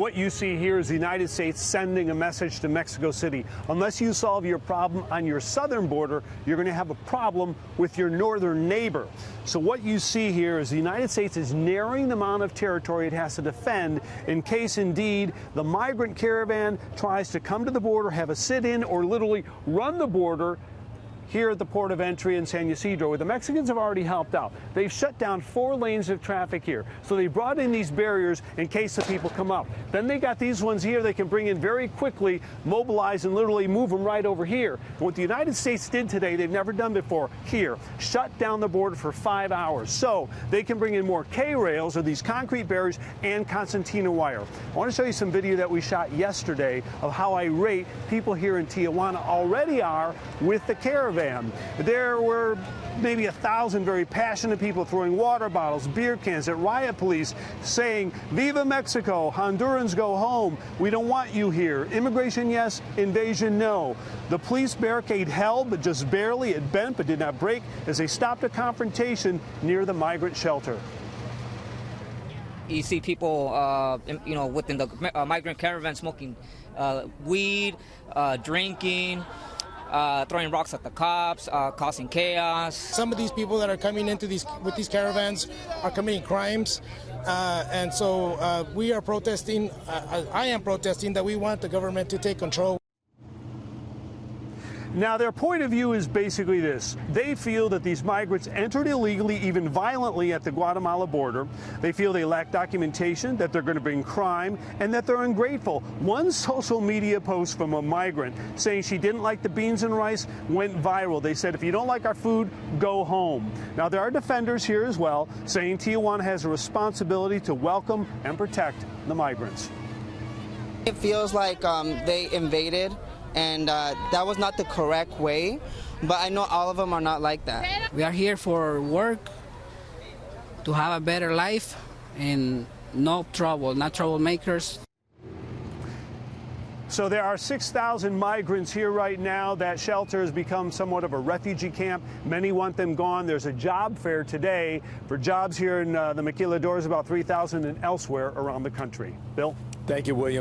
What you see here is the United States sending a message to Mexico City. Unless you solve your problem on your southern border, you're going to have a problem with your northern neighbor. So what you see here is the United States is narrowing the amount of territory it has to defend in case indeed the migrant caravan tries to come to the border, have a sit-in, or literally run the border here at the port of entry in San Ysidro, where the Mexicans have already helped out. They've shut down 4 lanes of traffic here. So they brought in these barriers in case the people come up. Then they got these ones here they can bring in very quickly, mobilize, and literally move them right over here. And what the United States did today, they've never done before here, shut down the border for 5 hours. So they can bring in more K-rails, or these concrete barriers, and concertina wire. I want to show you some video that we shot yesterday of how irate people here in Tijuana already are with the caravan. There were maybe 1,000 very passionate people throwing water bottles, beer cans at riot police, saying, "Viva Mexico, Hondurans go home, we don't want you here, immigration yes, invasion no." The police barricade held, but just barely. It bent but did not break as they stopped a confrontation near the migrant shelter. You see people, within the migrant caravan smoking weed, drinking, throwing rocks at the cops, causing chaos. Some of these people that are coming into with these caravans are committing crimes, and so we are protesting. I am protesting that we want the government to take control. Now, their point of view is basically this. They feel that these migrants entered illegally, even violently, at the Guatemala border. They feel they lack documentation, that they're going to bring crime, and that they're ungrateful. One social media post from a migrant saying she didn't like the beans and rice went viral. They said, "If you don't like our food, go home." Now, there are defenders here as well, saying Tijuana has a responsibility to welcome and protect the migrants. It feels like they invaded, and that was not the correct way, but I know all of them are not like that. We are here for work, to have a better life, and no trouble, not troublemakers. So there are 6,000 migrants here right now. That shelter has become somewhat of a refugee camp. Many want them gone. There's a job fair today for jobs here in the maquiladoras, about 3,000, and elsewhere around the country. Bill? Thank you, William.